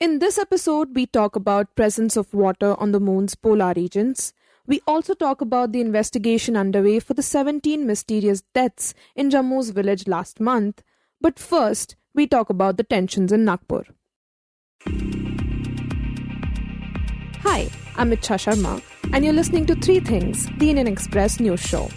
In this episode, we talk about presence of water on the moon's polar regions. We also talk about the investigation underway for the 17 mysterious deaths in Jammu's village last month. But first, we talk about the tensions in Nagpur. Hi, I'm Ichha Sharma, and you're listening to Three Things, the Indian Express news show.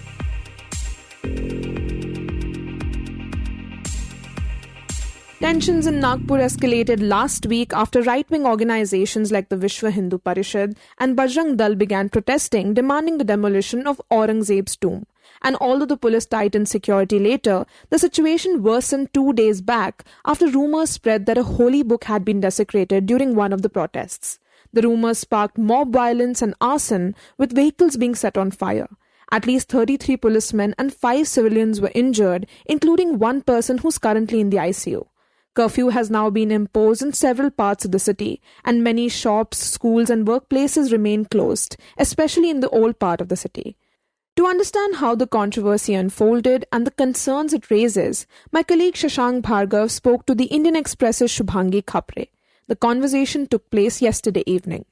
Tensions in Nagpur escalated last week after right-wing organizations like the Vishwa Hindu Parishad and Bajrang Dal began protesting, demanding the demolition of Aurangzeb's tomb. And although the police tightened security later, the situation worsened 2 days back after rumors spread that a holy book had been desecrated during one of the protests. The rumors sparked mob violence and arson, with vehicles being set on fire. At least 33 policemen and 5 civilians were injured, including one person who's currently in the ICU. Curfew has now been imposed in several parts of the city, and many shops, schools and workplaces remain closed, especially in the old part of the city. To understand how the controversy unfolded and the concerns it raises, my colleague Shashank Bhargava spoke to the Indian Express's Shubhangi Khapre. The conversation took place yesterday evening.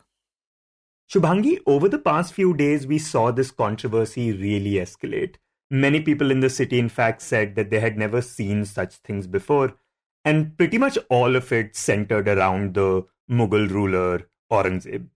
Shubhangi, over the past few days, we saw this controversy really escalate. Many people in the city, in fact, said that they had never seen such things before. And pretty much all of it centered around the Mughal ruler Aurangzeb.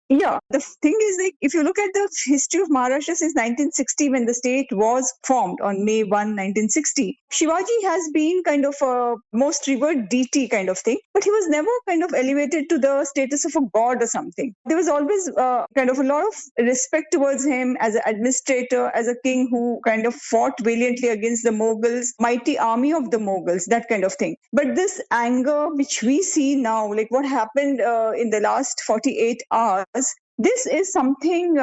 Yeah, the thing is, like, if you look at the history of Maharashtra since 1960, when the state was formed on May 1, 1960, Shivaji has been kind of a most revered deity kind of thing, but he was never kind of elevated to the status of a god or something. There was always kind of a lot of respect towards him as an administrator, as a king who kind of fought valiantly against the Mughals, mighty army of the Mughals, that kind of thing. But this anger which we see now, like what happened in the last 48 hours, this is something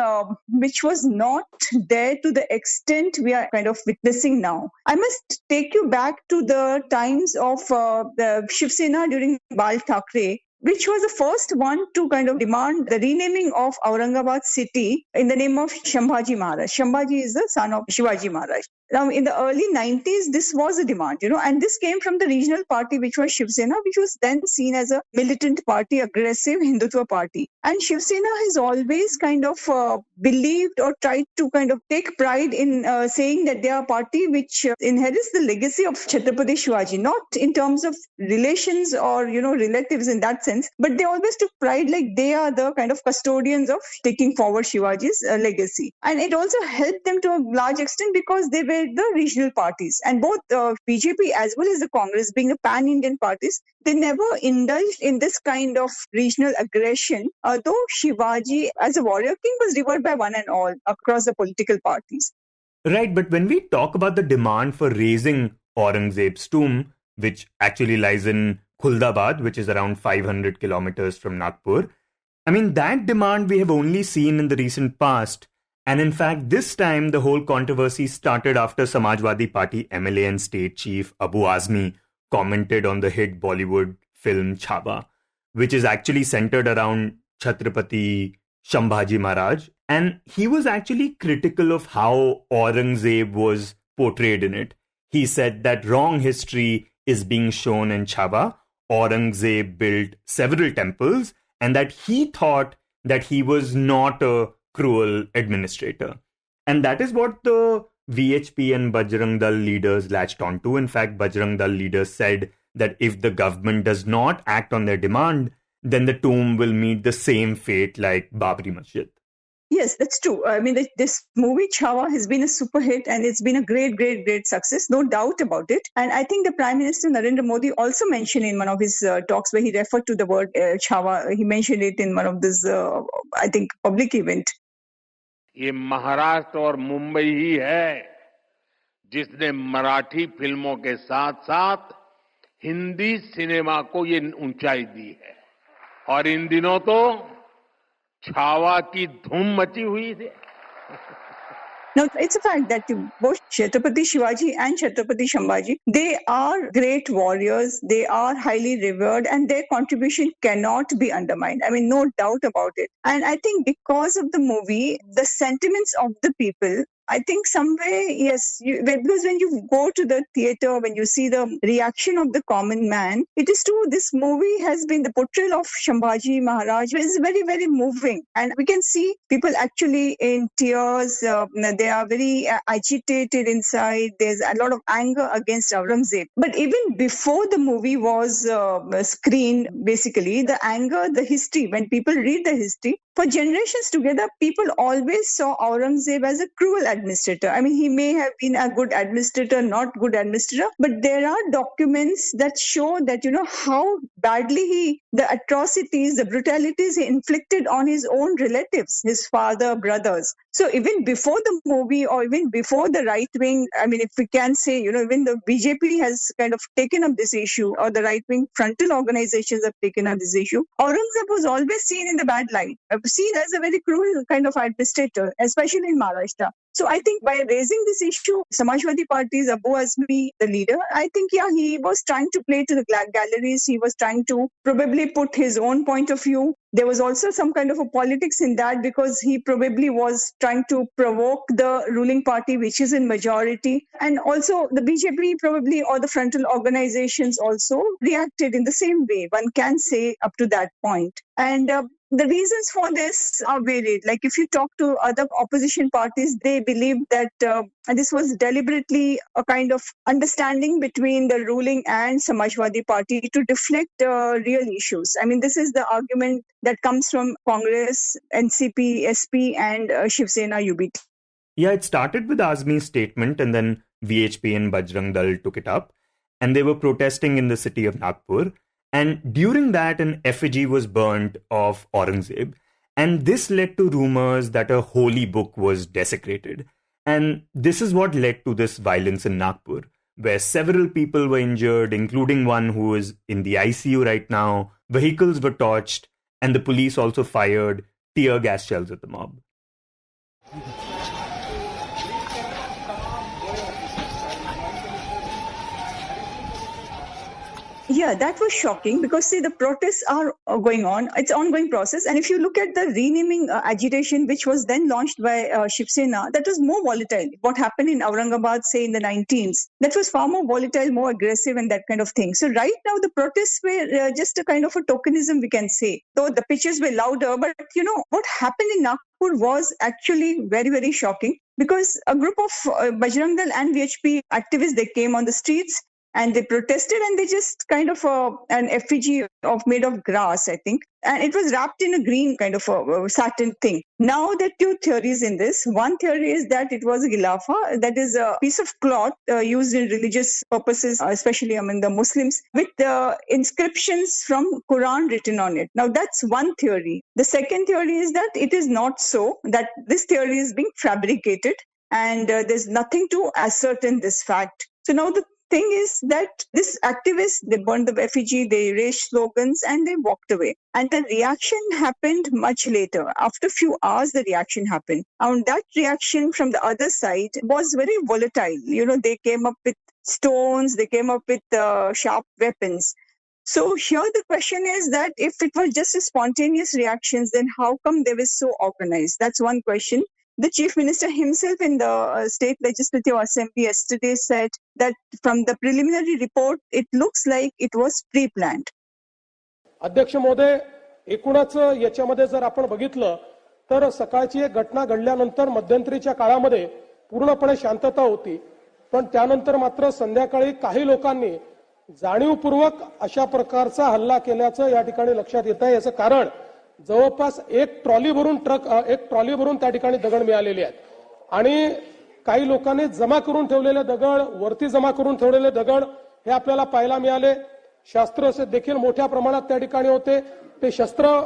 which was not there to the extent we are kind of witnessing now. I must take you back to the times of the Shiv Sena during Bal Thackeray, which was the first one to kind of demand the renaming of Aurangabad city in the name of Shambhaji Maharaj. Shambhaji is the son of Shivaji Maharaj. Now, in the early 90s, this was a demand, and this came from the regional party, which was Shiv Sena, which was then seen as a militant party, aggressive Hindutva party. And Shiv Sena has always kind of believed or tried to kind of take pride in saying that they are a party which inherits the legacy of Chhatrapati Shivaji, not in terms of relations or, relatives in that sense, but they always took pride like they are the kind of custodians of taking forward Shivaji's legacy. And it also helped them to a large extent because they were the regional parties, and both BJP as well as the Congress, being the pan-Indian parties, they never indulged in this kind of regional aggression, though Shivaji as a warrior king was revered by one and all across the political parties. Right, but when we talk about the demand for raising Aurangzeb's tomb, which actually lies in Khuldabad, which is around 500 kilometers from Nagpur, that demand we have only seen in the recent past. And in fact, this time, the whole controversy started after Samajwadi Party MLA and state chief Abu Azmi commented on the hit Bollywood film Chhava, which is actually centered around Chhatrapati Shambhaji Maharaj. And he was actually critical of how Aurangzeb was portrayed in it. He said that wrong history is being shown in Chhava. Aurangzeb built several temples, and that he thought that he was not a cruel administrator. And that is what the VHP and Bajrang Dal leaders latched onto. In fact, Bajrang Dal leaders said that if the government does not act on their demand, then the tomb will meet the same fate like Babri Masjid. Yes, that's true. This movie Chhava has been a super hit, and it's been a great, great, great success. No doubt about it. And I think the Prime Minister Narendra Modi also mentioned in one of his talks where he referred to the word Chhava. He mentioned it in one of this, public event. ये महाराष्ट्र और मुंबई ही है जिसने मराठी फिल्मों के साथ साथ Hindi cinema को ये ऊंचाई दी है, और इन दिनों तो छावा की धूम मची हुई है. Now, it's a fact that both Chhatrapati Shivaji and Chhatrapati Shambhaji, they are great warriors, they are highly revered, and their contribution cannot be undermined. No doubt about it. And I think because of the movie, the sentiments of the people I think somewhere, yes, because when you go to the theatre, when you see the reaction of the common man, it is true, this movie has been, the portrayal of Shambhaji Maharaj is very, very moving. And we can see people actually in tears. They are very agitated inside. There's a lot of anger against Aurangzeb. But even before the movie was screened, basically, the anger, the history, when people read the history, for generations together, people always saw Aurangzeb as a cruel administrator. I mean, he may have been a good administrator, not good administrator, but there are documents that show that, how badly the atrocities, the brutalities he inflicted on his own relatives, his father, brothers. So even before the movie or even before the right wing, I mean, if we can say, even the BJP has kind of taken up this issue, or the right wing frontal organizations have taken up this issue, Aurangzeb was always seen in the bad light, seen as a very cruel kind of administrator, especially in Maharashtra. So I think by raising this issue, Samajwadi Party's Abu Azmi, the leader, I think, he was trying to play to the galleries. He was trying to probably put his own point of view. There was also some kind of a politics in that, because he probably was trying to provoke the ruling party, which is in majority. And also the BJP probably, or the frontal organizations also reacted in the same way. One can say up to that point. And the reasons for this are varied. Like if you talk to other opposition parties, they believe that this was deliberately a kind of understanding between the ruling and Samajwadi Party to deflect real issues. I mean, this is the argument that comes from Congress, NCP, SP and Shiv Sena UBT. Yeah, it started with Azmi's statement, and then VHP and Bajrang Dal took it up, and they were protesting in the city of Nagpur. And during that, an effigy was burnt of Aurangzeb. And this led to rumors that a holy book was desecrated. And this is what led to this violence in Nagpur, where several people were injured, including one who is in the ICU right now. Vehicles were torched, and the police also fired tear gas shells at the mob. Yeah, that was shocking, because see, the protests are going on. It's an ongoing process. And if you look at the renaming agitation, which was then launched by Shiv Sena, that was more volatile. What happened in Aurangabad, say in the 19s, that was far more volatile, more aggressive and that kind of thing. So right now, the protests were just a kind of a tokenism, we can say. Though the pitches were louder, but what happened in Nagpur was actually very, very shocking, because a group of Bajrang Dal and VHP activists, they came on the streets, and they protested, and they just kind of an effigy made of grass, I think. And it was wrapped in a green kind of a satin thing. Now there are two theories in this. One theory is that it was a gilafa, that is a piece of cloth used in religious purposes, especially among the Muslims, with inscriptions from Quran written on it. Now that's one theory. The second theory is that it is not so, that this theory is being fabricated, and there's nothing to ascertain this fact. So now the thing is that this activists, they burned the effigy, they raised slogans, and they walked away. And the reaction happened much later. After a few hours, the reaction happened. And that reaction from the other side was very volatile. They came up with stones, they came up with sharp weapons. So here the question is that if it was just a spontaneous reactions, then how come they were so organized? That's one question. The Chief Minister himself in the State Legislative Assembly yesterday said that from the preliminary report, it looks like it was pre-planned. अध्यक्ष महोदय, एकूणच याच्यामध्ये जर आपण बघितलं तर सकाळची एक घटना घडल्यानंतर मध्यंतरीच्या काळामध्ये पूर्णपणे शांतता होती, पण त्यानंतर मात्र संध्याकाळी काही लोकांनी जाणीवपूर्वक अशा प्रकारचा हल्ला केल्याचं या ठिकाणी लक्षात येत आहे. याचं कारण जवळपास एक ट्रॉली भरून त्या ठिकाणी दगड मिळालेले आहेत, आणि काही लोकांनी जमा करून ठेवलेले दगड, वरती जमा करून ठेवलेले दगड हे आपल्याला पाहायला मिळाले. शस्त्र देखील मोठ्या प्रमाणात त्या ठिकाणी होते, ते शस्त्र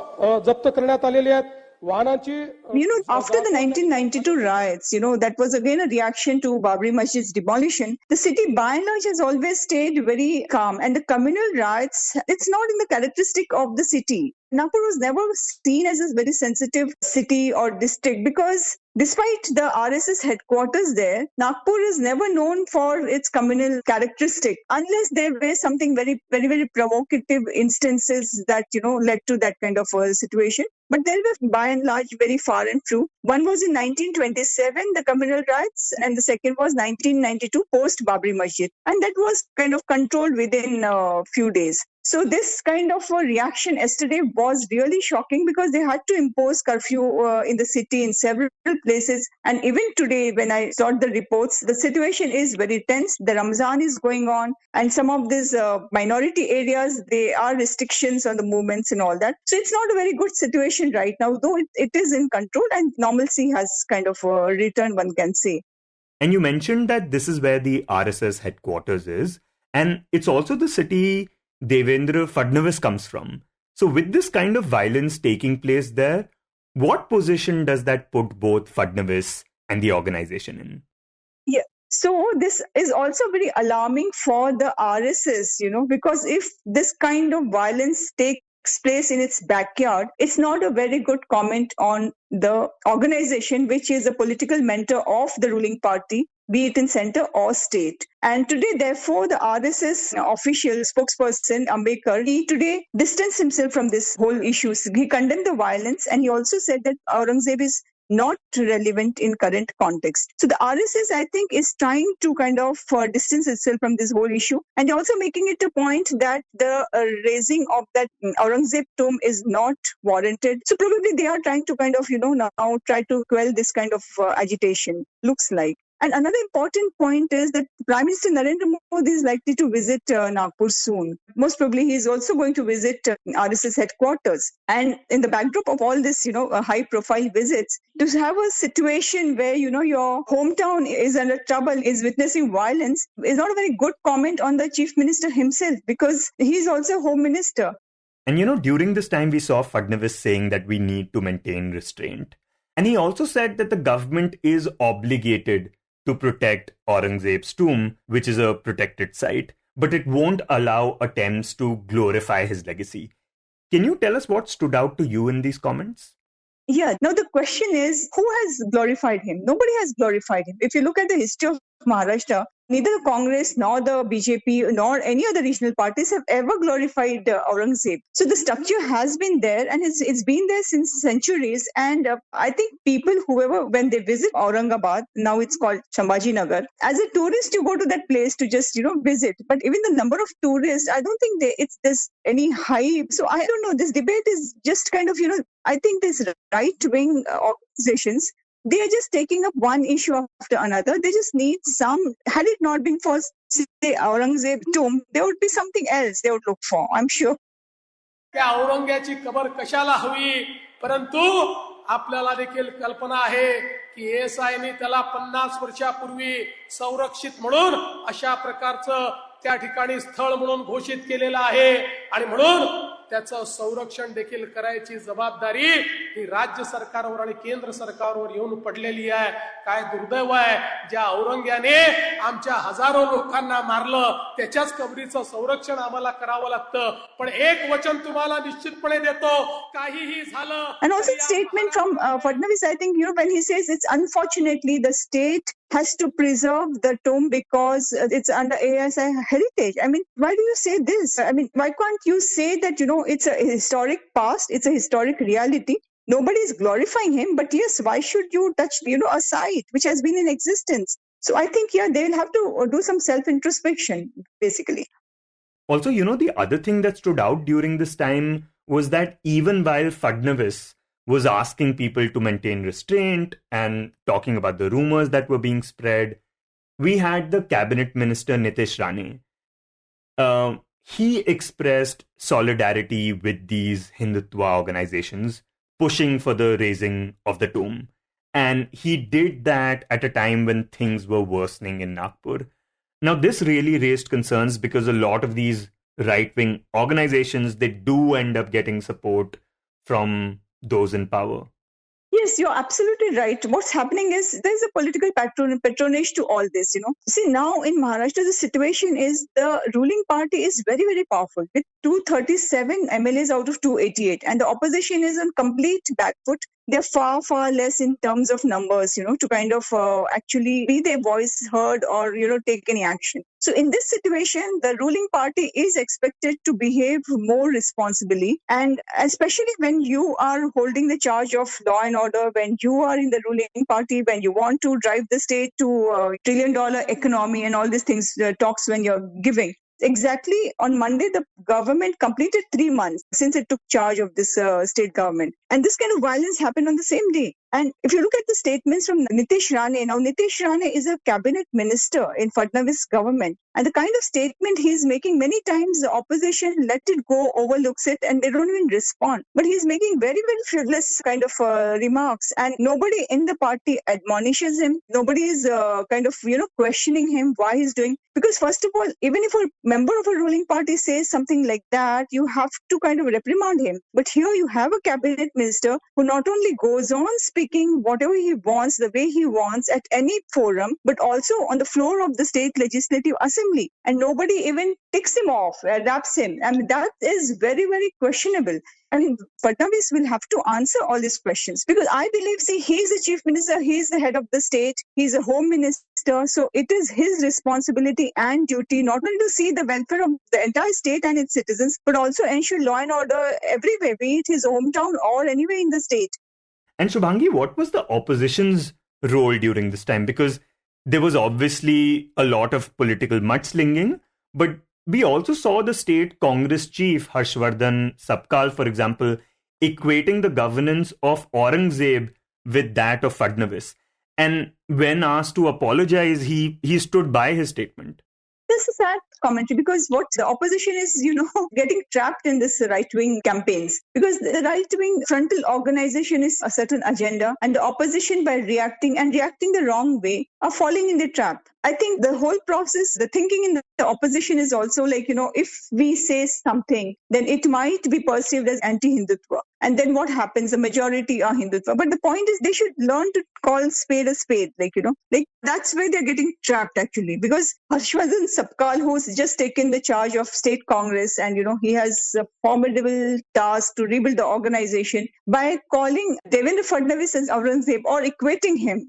जप्त करण्यात आलेले आहेत. After the 1992 riots, that was again a reaction to Babri Masjid's demolition. The city by and large has always stayed very calm, and the communal riots, it's not in the characteristic of the city. Nagpur was never seen as a very sensitive city or district, because despite the RSS headquarters there, Nagpur is never known for its communal characteristic, unless there were something very, very, very provocative instances that, led to that kind of situation. But they were by and large very far and few. One was in 1927, the communal riots, and the second was 1992, post Babri Masjid. And that was kind of controlled within a few days. So this kind of a reaction yesterday was really shocking because they had to impose curfew in the city in several places. And even today, when I saw the reports, the situation is very tense. The Ramzan is going on, and some of these minority areas, there are restrictions on the movements and all that. So it's not a very good situation right now, though it is in control and normalcy has kind of returned, one can say. And you mentioned that this is where the RSS headquarters is, and it's also the city Devendra Fadnavis comes from. So with this kind of violence taking place there, what position does that put both Fadnavis and the organization in? Yeah. So this is also very alarming for the RSS, because if this kind of violence takes place in its backyard, it's not a very good comment on the organization, which is a political mentor of the ruling party, be it in center or state. And today, therefore, the RSS official spokesperson, Ambekar, he today distanced himself from this whole issue. He condemned the violence, and he also said that Aurangzeb is not relevant in current context. So the RSS, I think, is trying to kind of distance itself from this whole issue, and also making it a point that the raising of that Aurangzeb tomb is not warranted. So probably they are trying to kind of, now try to quell this kind of agitation, looks like. And another important point is that Prime Minister Narendra Modi is likely to visit Nagpur soon. Most probably, he is also going to visit RSS headquarters. And in the backdrop of all this, high-profile visits, to have a situation where, your hometown is under trouble, is witnessing violence, is not a very good comment on the Chief Minister himself, because he is also Home Minister. And, during this time, we saw Fadnavis saying that we need to maintain restraint. And he also said that the government is obligated to protect Aurangzeb's tomb, which is a protected site, but it won't allow attempts to glorify his legacy. Can you tell us what stood out to you in these comments? Yeah, now the question is, who has glorified him? Nobody has glorified him. If you look at the history of Maharashtra, neither the Congress nor the BJP nor any other regional parties have ever glorified Aurangzeb. So the structure has been there, and it's been there since centuries. And I think people, whoever, when they visit Aurangabad, now it's called Shambhaji Nagar, as a tourist, you go to that place to just, visit. But even the number of tourists, I don't think there's any hype. So I don't know, this debate is just kind of, I think these right-wing organizations, they are just taking up one issue after another. They just need some, had it not been for, say, Aurangzeb tomb, there would be something else they would look for, I'm sure. त्या औरंग्याची cover कशाला हवी, परंतु आपल्याला देखील कल्पना आहे की एएसआयने त्याला 50 वर्षापूर्वी संरक्षित म्हणून अशा प्रकारचं त्या ठिकाणी स्थळ म्हणून घोषित केलेलं आहे, आणि म्हणून त्याचं संरक्षण देखील करायची जबाबदारी ही राज्य सरकारवर आणि केंद्र सरकारवर येऊन पडलेली आहे. काय दुर्दैव आहे, ज्या औरंग्याने आमच्या हजारो लोकांना मारलं त्याच्याच कबरीचं संरक्षण आम्हाला करावं लागतं. पण एक वचन तुम्हाला निश्चितपणे देतो, काहीही झालं. And also statement from Fadnavis, I think, when he says it's unfortunately the state has to preserve the tomb because it's under ASI heritage. I mean, why do you say this? I mean, why can't you say that, it's a historic past, it's a historic reality. Nobody is glorifying him, but yes, why should you touch, a site which has been in existence? So I think, they will have to do some self-introspection, basically. Also, the other thing that stood out during this time was that even while Fadnavis was asking people to maintain restraint and talking about the rumors that were being spread, we had the cabinet minister Nitish Rane. He expressed solidarity with these Hindutva organizations pushing for the raising of the tomb. And he did that at a time when things were worsening in Nagpur. Now, this really raised concerns because a lot of these right-wing organizations, they do end up getting support from those in power. Yes, you're absolutely right. What's happening is there's a political patronage to all this, See, now in Maharashtra, the situation is the ruling party is very, very powerful with 237 MLAs out of 288. And the opposition is on complete back foot. they're far, far less in terms of numbers, to kind of actually be their voice heard or, take any action. So in this situation, the ruling party is expected to behave more responsibly. And especially when you are holding the charge of law and order, when you are in the ruling party, when you want to drive the state to a trillion-dollar economy and all these things, talks when you're giving. Exactly on Monday, the government completed 3 months since it took charge of this state government. And this kind of violence happened on the same day. And if you look at the statements from Nitish Rane, now Nitish Rane is a cabinet minister in Fadnavis government. And the kind of statement he's making, many times the opposition let it go, overlooks it, and they don't even respond. But he's making very, very frivolous kind of remarks. And nobody in the party admonishes him. Nobody is questioning him why he's doing. Because first of all, even if a member of a ruling party says something like that, you have to kind of reprimand him. But here you have a cabinet minister who not only goes on speaking whatever he wants, the way he wants at any forum, but also on the floor of the state legislative assembly. And nobody even ticks him off, raps him. I mean, that is very, very questionable. I mean, Fadnavis will have to answer all these questions because I believe, he's the chief minister, he's the head of the state, he's a home minister. So it is his responsibility and duty not only to see the welfare of the entire state and its citizens, but also ensure law and order everywhere, be it his hometown or anywhere in the state. And Shubhangi, what was the opposition's role during this time? Because there was obviously a lot of political mudslinging, but we also saw the state Congress chief, Harshvardhan Sapkal, for example, equating the governance of Aurangzeb with that of Fadnavis. And when asked to apologize, he stood by his statement. This is a sad commentary because what the opposition is, getting trapped in this right-wing campaigns because the right-wing frontal organization is a certain agenda and the opposition by reacting the wrong way are falling in the trap. I think the whole process, the thinking in the opposition is also if we say something, then it might be perceived as anti-Hindutva. And then what happens? The majority are Hindutva. But the point is they should learn to call spade a spade, that's where they're getting trapped actually. Because Harshvardhan Sapkal, who's just taken the charge of state Congress and, he has a formidable task to rebuild the organization by calling Devendra Fadnavis as Aurangzeb or equating him,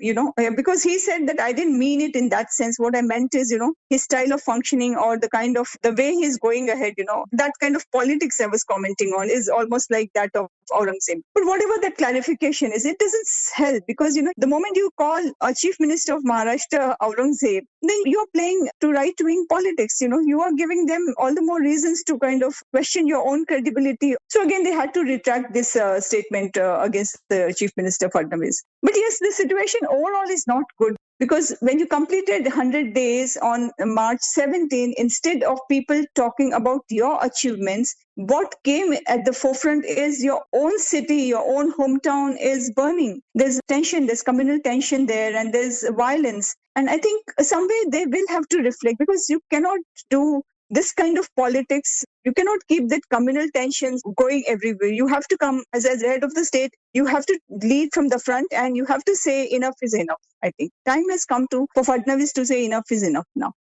because he said that I didn't mean it in that sense. What I meant is, his style of functioning or the way he's going ahead, that kind of politics I was commenting on is almost like that of Aurangzeb. But whatever that clarification is, it doesn't help because, the moment you call a chief minister of Maharashtra Aurangzeb, then you're playing to right-wing politics, you are giving them all the more reasons to kind of question your own credibility. So again, they had to retract this statement against the chief minister Fadnavis. But yes, the situation overall is not good. Because when you completed 100 days on March 17, instead of people talking about your achievements, what came at the forefront is your own city, your own hometown is burning. There's tension, there's communal tension there, and there's violence. And I think somewhere they will have to reflect because you cannot do this kind of politics. You cannot keep that communal tensions going everywhere. You have to come as head of the state. You have to lead from the front and you have to say enough is enough. I think time has come for Fadnavis to say enough is enough now.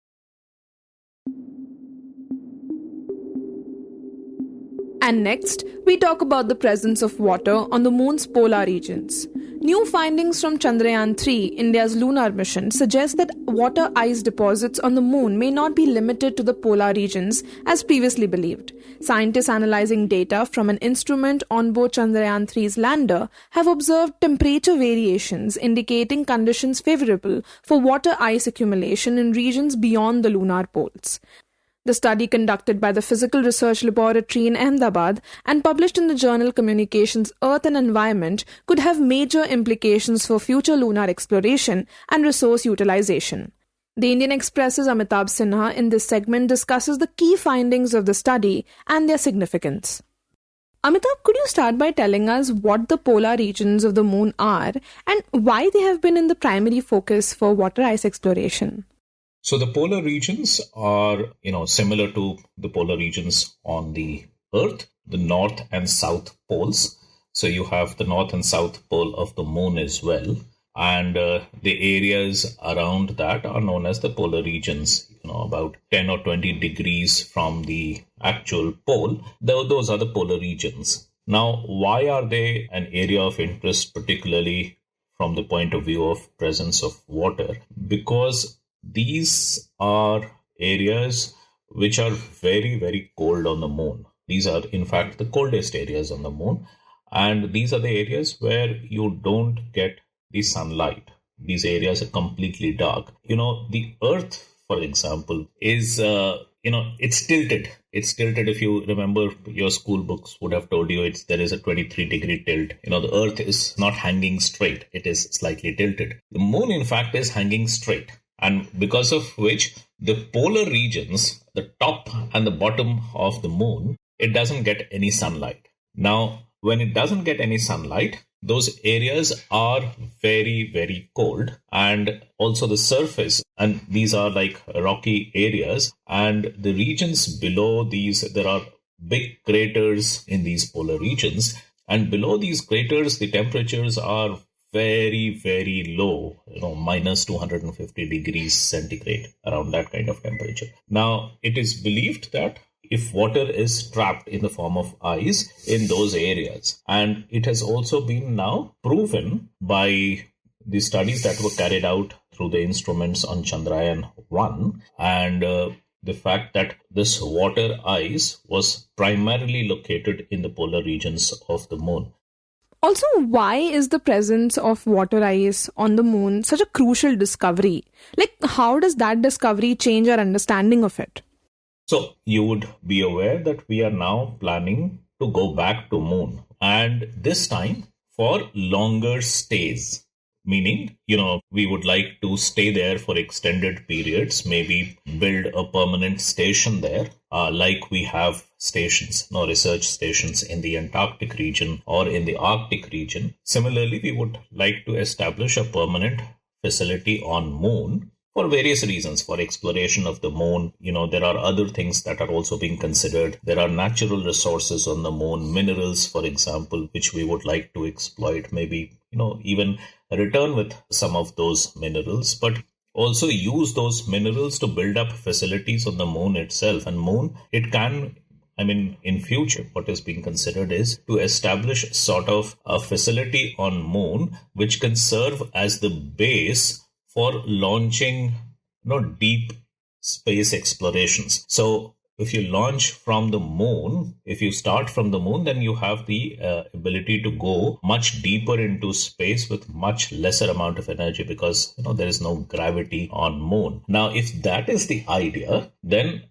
And next, we talk about the presence of water on the moon's polar regions. New findings from Chandrayaan-3, India's lunar mission, suggest that water ice deposits on the moon may not be limited to the polar regions as previously believed. Scientists analyzing data from an instrument on board Chandrayaan-3's lander have observed temperature variations indicating conditions favorable for water ice accumulation in regions beyond the lunar poles. The study, conducted by the Physical Research Laboratory in Ahmedabad and published in the journal Communications, Earth and Environment, could have major implications for future lunar exploration and resource utilization. The Indian Express's Amitabh Sinha in this segment discusses the key findings of the study and their significance. Amitabh, could you start by telling us what the polar regions of the moon are and why they have been in the primary focus for water ice exploration? So the polar regions are, similar to the polar regions on the Earth, the north and south poles. So you have the north and south pole of the moon as well. And the areas around that are known as the polar regions, about 10 or 20 degrees from the actual pole. Those are the polar regions. Now, why are they an area of interest, particularly from the point of view of presence of water? Because these are areas which are very, very cold on the moon. These are, in fact, the coldest areas on the moon. And these are the areas where you don't get the sunlight. These areas are completely dark. The Earth, for example, is, it's tilted. It's tilted. If you remember, your school books would have told you there is a 23-degree tilt. The Earth is not hanging straight. It is slightly tilted. The moon, in fact, is hanging straight. And because of which the polar regions, the top and the bottom of the moon, it doesn't get any sunlight. Now, when it doesn't get any sunlight, those areas are very, very cold, and also the surface, and these are like rocky areas, and the regions below these, there are big craters in these polar regions, and below these craters, the temperatures are very, very low, minus 250 degrees centigrade, around that kind of temperature. Now, it is believed that if water is trapped in the form of ice in those areas, and it has also been now proven by the studies that were carried out through the instruments on Chandrayaan-1, and the fact that this water ice was primarily located in the polar regions of the moon. Also, why is the presence of water ice on the moon such a crucial discovery? How does that discovery change our understanding of it? So you would be aware that we are now planning to go back to moon, and this time for longer stays, meaning, we would like to stay there for extended periods, maybe build a permanent station there, like we have stations, research stations in the Antarctic region or in the Arctic region. Similarly, we would like to establish a permanent facility on moon for various reasons, for exploration of the moon. There are other things that are also being considered. There are natural resources on the moon, minerals, for example, which we would like to exploit, maybe, even return with some of those minerals, but also use those minerals to build up facilities on the moon itself. And moon, it can, in future, what is being considered is to establish sort of a facility on moon, which can serve as the base for launching deep space explorations. So if you launch from the moon, if you start from the moon, then you have the ability to go much deeper into space with much lesser amount of energy, because there is no gravity on moon. Now, if that is the idea, then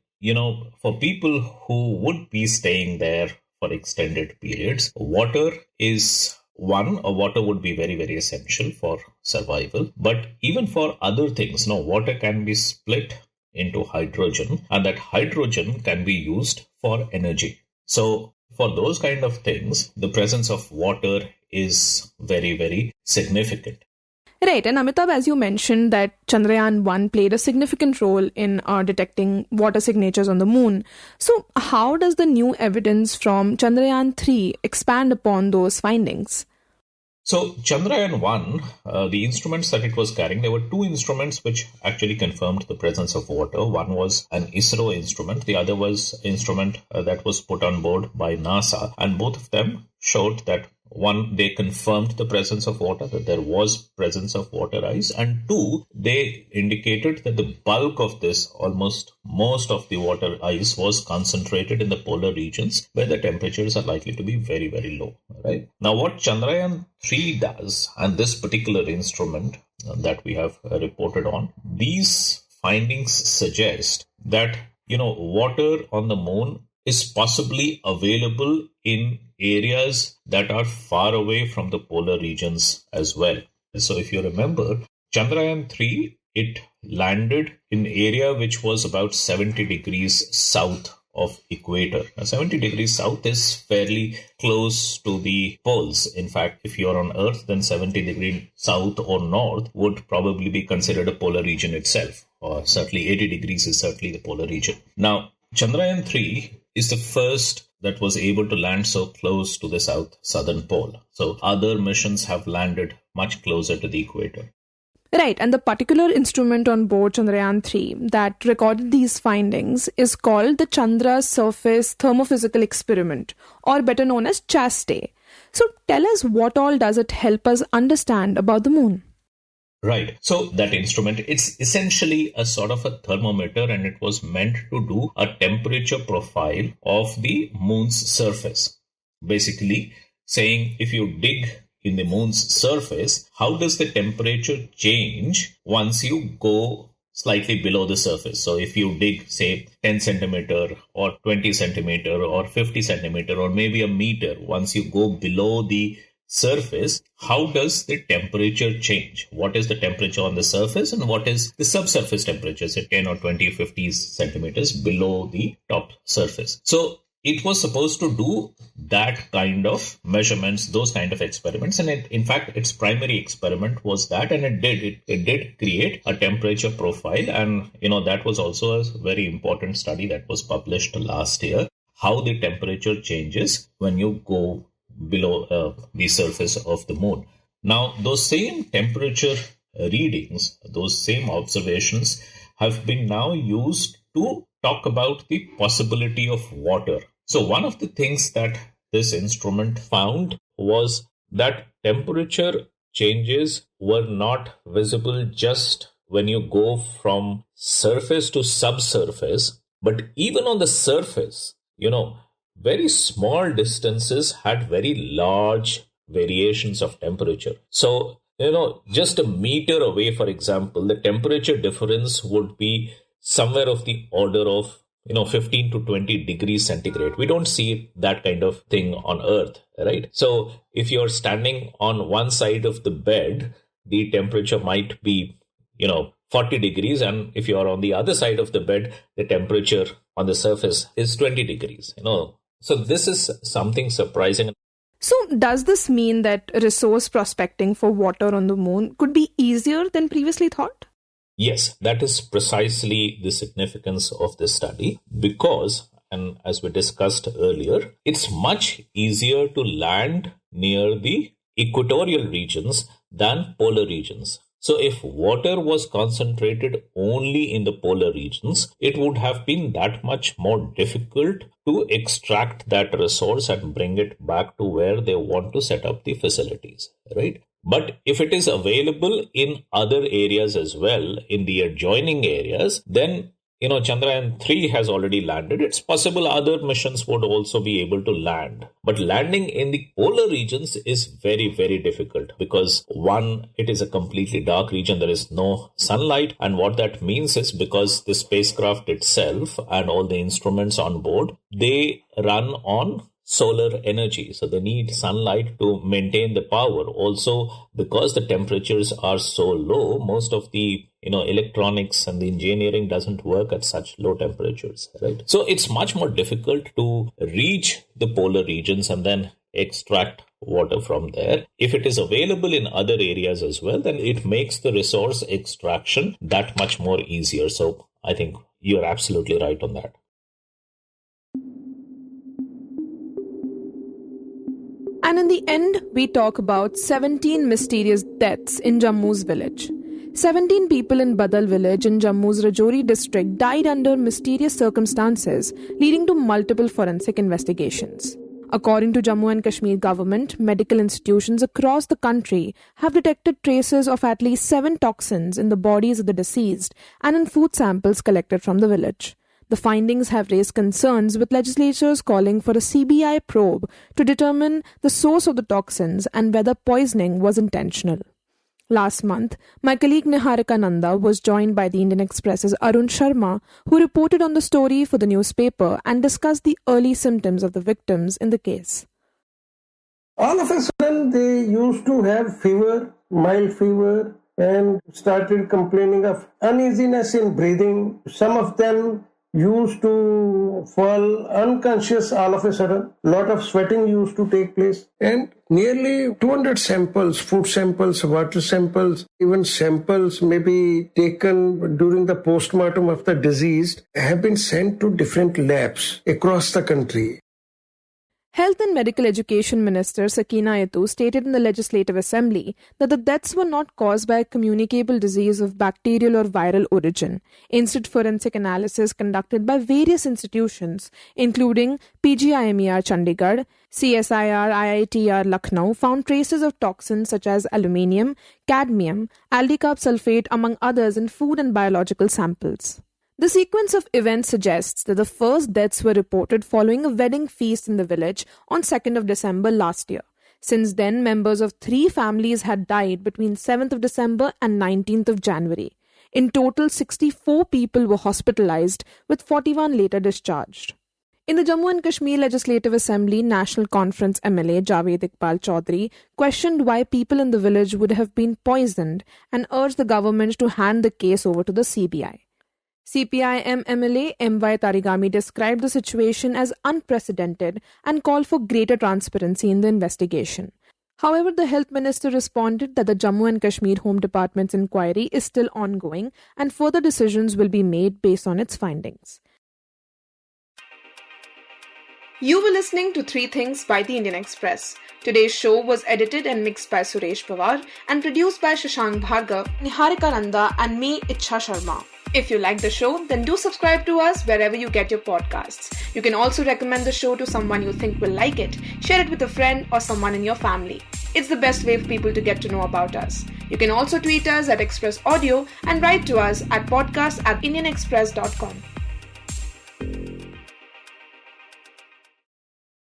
for people who would be staying there for extended periods, water is water would be very, very essential for survival. But even for other things, water can be split into hydrogen, and that hydrogen can be used for energy. So for those kind of things, the presence of water is very, very significant. Right. And Amitabh, as you mentioned, that Chandrayaan-1 played a significant role in detecting water signatures on the moon. So how does the new evidence from Chandrayaan-3 expand upon those findings? So Chandrayaan-1, the instruments that it was carrying, there were two instruments which actually confirmed the presence of water. One was an ISRO instrument. The other was an instrument that was put on board by NASA. And both of them showed that, one, they confirmed the presence of water, that there was presence of water ice. And two, they indicated that the bulk of this, almost most of the water ice, was concentrated in the polar regions where the temperatures are likely to be very, very low. Right? Now, what Chandrayaan-3 does, and this particular instrument that we have reported on, these findings suggest that, water on the moon is possibly available in areas that are far away from the polar regions as well. So if you remember, Chandrayaan-3, it landed in an area which was about 70 degrees south of equator. Now, 70 degrees south is fairly close to the poles. In fact, if you're on Earth, then 70 degrees south or north would probably be considered a polar region itself. Or certainly 80 degrees is certainly the polar region. Now, Chandrayaan-3 is the first that was able to land so close to the southern pole. So other missions have landed much closer to the equator. Right, and the particular instrument on board Chandrayaan 3 that recorded these findings is called the Chandra Surface Thermophysical Experiment, or better known as CHASTE. So tell us, what all does it help us understand about the moon? Right. So that instrument, it's essentially a sort of a thermometer, and it was meant to do a temperature profile of the moon's surface. Basically saying, if you dig in the moon's surface, how does the temperature change once you go slightly below the surface? So if you dig, say, 10 centimeter or 20 centimeter or 50 centimeter or maybe a meter, once you go below the surface, how does the temperature change? What is the temperature on the surface and what is the subsurface temperature, say 10 or 20, 50 centimeters below the top surface? So it was supposed to do that kind of measurements, those kind of experiments. And in fact, its primary experiment was that, and it did create a temperature profile. And, that was also a very important study that was published last year, how the temperature changes when you go below the surface of the moon. Now, those same temperature readings, those same observations have been now used to talk about the possibility of water. So one of the things that this instrument found was that temperature changes were not visible just when you go from surface to subsurface, but even on the surface, very small distances had very large variations of temperature. So, just a meter away, for example, the temperature difference would be somewhere of the order of 15 to 20 degrees centigrade. We don't see that kind of thing on Earth, right? So if you're standing on one side of the bed, the temperature might be, 40 degrees. And if you're on the other side of the bed, the temperature on the surface is 20 degrees, So this is something surprising. So does this mean that resource prospecting for water on the moon could be easier than previously thought? Yes, that is precisely the significance of this study because, and as we discussed earlier, it's much easier to land near the equatorial regions than polar regions. So if water was concentrated only in the polar regions, it would have been that much more difficult to extract that resource and bring it back to where they want to set up the facilities, right? But if it is available in other areas as well, in the adjoining areas, then, Chandrayaan 3 has already landed. It's possible other missions would also be able to land. But landing in the polar regions is very, very difficult because one, it is a completely dark region. There is no sunlight. And what that means is because the spacecraft itself and all the instruments on board, they run on solar energy. So they need sunlight to maintain the power. Also, because the temperatures are so low, most of the electronics and the engineering doesn't work at such low temperatures, right? So it's much more difficult to reach the polar regions and then extract water from there. If it is available in other areas as well, then it makes the resource extraction that much more easier. So I think you're absolutely right on that. And in the end, we talk about 17 mysterious deaths in Jammu's village. 17 people in Badal village in Jammu's Rajouri district died under mysterious circumstances, leading to multiple forensic investigations. According to Jammu and Kashmir government, medical institutions across the country have detected traces of at least 7 toxins in the bodies of the deceased and in food samples collected from the village. The findings have raised concerns, with legislators calling for a CBI probe to determine the source of the toxins and whether poisoning was intentional. Last month, my colleague Niharika Nanda was joined by the Indian Express's Arun Sharma, who reported on the story for the newspaper and discussed the early symptoms of the victims in the case. All of a sudden, they used to have fever, mild fever, and started complaining of uneasiness in breathing. Some of them used to fall unconscious all of a sudden. Lot of sweating used to take place. And nearly 200 samples, food samples, water samples, even samples may be taken during the postmortem of the deceased, have been sent to different labs across the country. Health and Medical Education Minister Sakina Yatu stated in the Legislative Assembly that the deaths were not caused by a communicable disease of bacterial or viral origin. Instead, forensic analysis conducted by various institutions, including PGIMER Chandigarh, CSIR IITR Lucknow, found traces of toxins such as aluminium, cadmium, aldehyde sulfate, among others, in food and biological samples. The sequence of events suggests that the first deaths were reported following a wedding feast in the village on 2nd of December last year. Since then, members of 3 families had died between 7th of December and 19th of January. In total, 64 people were hospitalized, with 41 later discharged. In the Jammu and Kashmir Legislative Assembly, National Conference MLA Javed Iqbal Chaudhary questioned why people in the village would have been poisoned and urged the government to hand the case over to the CBI. CPIM MLA M.Y. Tarigami described the situation as unprecedented and called for greater transparency in the investigation. However, the Health Minister responded that the Jammu and Kashmir Home Department's inquiry is still ongoing and further decisions will be made based on its findings. You were listening to 3 Things by the Indian Express. Today's show was edited and mixed by Suresh Pawar and produced by Shashank, Bhargava, Niharika Nanda and me, Ichha Sharma. If you like the show, then do subscribe to us wherever you get your podcasts. You can also recommend the show to someone you think will like it. Share it with a friend or someone in your family. It's the best way for people to get to know about us. You can also tweet us at Express Audio and write to us at podcast@indianexpress.com.